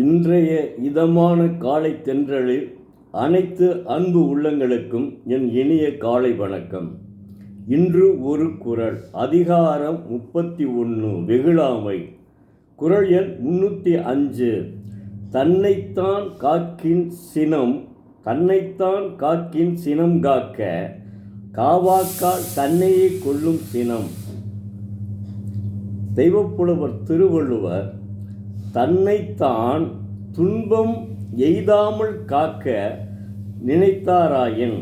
இன்றைய இதமான காலை தென்றலில் அனைத்து அன்பு உள்ளங்களுக்கும் என் இனிய காலை வணக்கம். இன்று ஒரு குறள், அதிகாரம் 31, வெகுளாமை. குறள் எண் 305. தன்னைத்தான் காக்கின் சினம் காக்க, காவாக்கால் தன்னையே கொல்லும் சினம். தெய்வப்புலவர் திருவள்ளுவர் தன்னைத்தான் துன்பம் எய்தாமல் காக்க நினைத்தாராயின்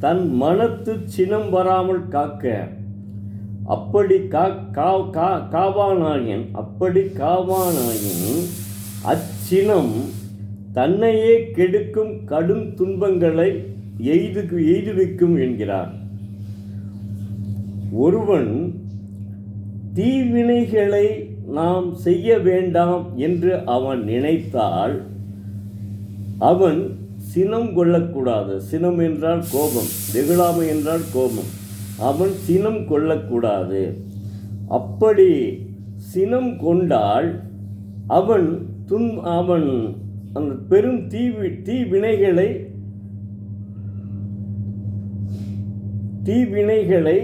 தன் மனத்து சினம் வராமல் காக்க, அப்படி காவானாயின் அச்சினம் தன்னையே கெடுக்கும் கடும் துன்பங்களை எய்துவிக்கும் என்கிறார். ஒருவன் தீவினைகளை நாம் செய்ய வேண்டாம் என்று அவன் நினைத்தால் அவன் சினம் கொள்ளக்கூடாது. சினம் என்றால் கோபம், வெகுளாமை என்றால் கோபம். அவன் சினம் கொள்ளக்கூடாது. அப்படி சினம் கொண்டால் அவன் அந்த பெரும் தீவினைகளை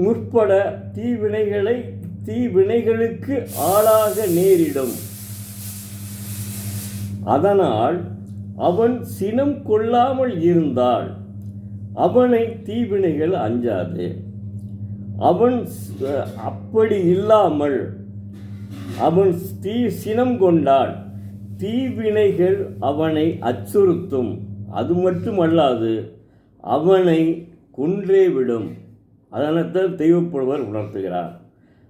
முற்பட தீவினைகளுக்கு ஆளாக நேரிடும். அதனால் அவன் சினம் கொள்ளாமல் இருந்தால் அவனை தீவினைகள் அஞ்சாது. அவன் அப்படி இல்லாமல் அவன் சினம் கொண்டால் தீவினைகள் அவனை அச்சுறுத்தும். அது மட்டுமல்லாது அவனை கொன்றே விடும். அதனைத்தான் தெய்வப்புலவர் உணர்த்துகிறார்.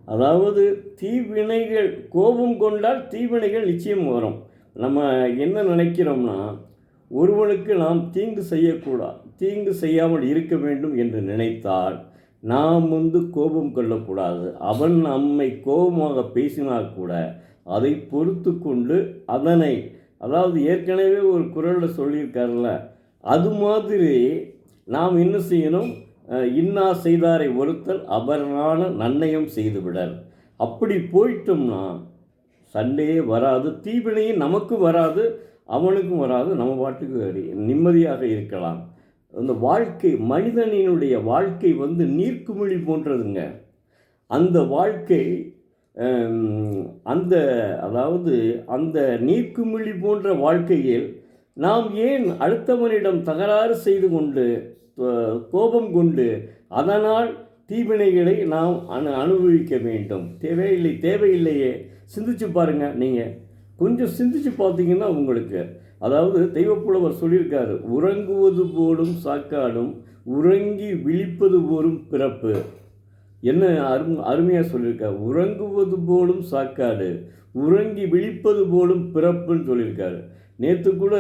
அதாவது தீவினைகள், கோபம் கொண்டால் தீவினைகள் நிச்சயம் வரும். நம்ம என்ன நினைக்கிறோம்னா, ஒருவனுக்கு நாம் தீங்கு செய்யாமல் இருக்க வேண்டும் என்று நினைத்தால் நாம் கோபம் கொள்ளக்கூடாது. அவன் நம்மை கோபமாக பேசினால் கூட அதை பொறுத்து கொண்டு அதாவது ஏற்கனவே ஒரு குறளில் சொல்லியிருக்காருல்ல, அது மாதிரி நாம் என்ன செய்யணும், இன்னா செய்தாரை ஒருத்தல் அபரான நன்னயம் செய்துவிடல். அப்படி போயிட்டோம்னா சண்டையே வராது, தீவினையும் நமக்கு வராது, அவனுக்கும் வராது. நம்ம பாட்டுக்கு நிம்மதியாக இருக்கலாம். அந்த வாழ்க்கை, மனிதனினுடைய வாழ்க்கை நீர்க்குமிழி போன்றதுங்க. அந்த வாழ்க்கை அந்த நீர்க்குமிழி போன்ற வாழ்க்கையில் நாம் ஏன் அடுத்தவனிடம் தகராறு செய்து கொண்டு கோபம் கொண்டு அதனால் தீவினைகளை நாம் அனுபவிக்க வேண்டும்? தேவையில்லையே. சிந்திச்சு பாருங்க. நீங்கள் கொஞ்சம் சிந்திச்சு பார்த்தீங்கன்னா உங்களுக்கு, அதாவது தெய்வப்புலவர் சொல்லியிருக்காரு, உறங்குவது போலும் சாக்காடும் உறங்கி விழிப்பது போலும் பிறப்பு. என்ன அருமையாக சொல்லியிருக்காரு. உறங்குவது போலும் சாக்காடு உறங்கி விழிப்பது போலும் பிறப்புன்னு சொல்லியிருக்காரு. நேற்று கூட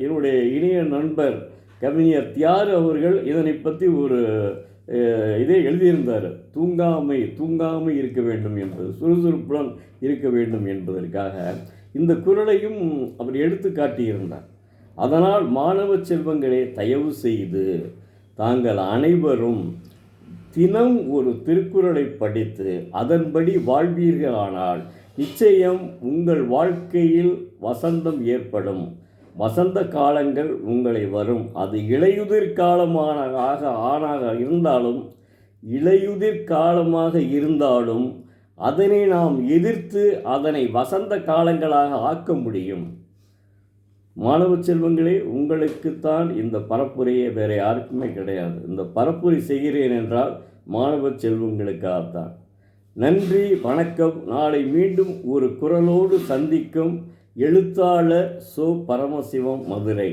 என்னுடைய இணைய நண்பர் கவிஞர் தியாரு அவர்கள் இதனை பற்றி ஒரு இதை எழுதியிருந்தார். தூங்காமை இருக்க வேண்டும் என்பது, சுறுசுறுப்புடன் இருக்க வேண்டும் என்பதற்காக இந்த குறளையும் அவர் எடுத்து காட்டியிருந்தார். அதனால் மாணவ செல்வங்களே, தயவு செய்து தாங்கள் அனைவரும் தினம் ஒரு திருக்குறளை படித்து அதன்படி வாழ்வீர்களானால் நிச்சயம் உங்கள் வாழ்க்கையில் வசந்தம் ஏற்படும். வசந்த காலங்கள் உங்களை வரும். அது இலையுதிர் காலமாக இருந்தாலும் அதனை நாம் எதிர்த்து அதனை வசந்த காலங்களாக ஆக்க முடியும். மாணவ செல்வங்களே, உங்களுக்குத்தான் இந்த பரப்புரையே, வேறு யாருக்குமே கிடையாது. இந்த பரப்புரை செய்கிறேன் என்றால் மாணவ செல்வங்களுக்காகத்தான். நன்றி, வணக்கம். நாளை மீண்டும் ஒரு குறளோடு சந்திக்கும் எழுத்தாளர் சோ. பரமசிவம், மதுரை.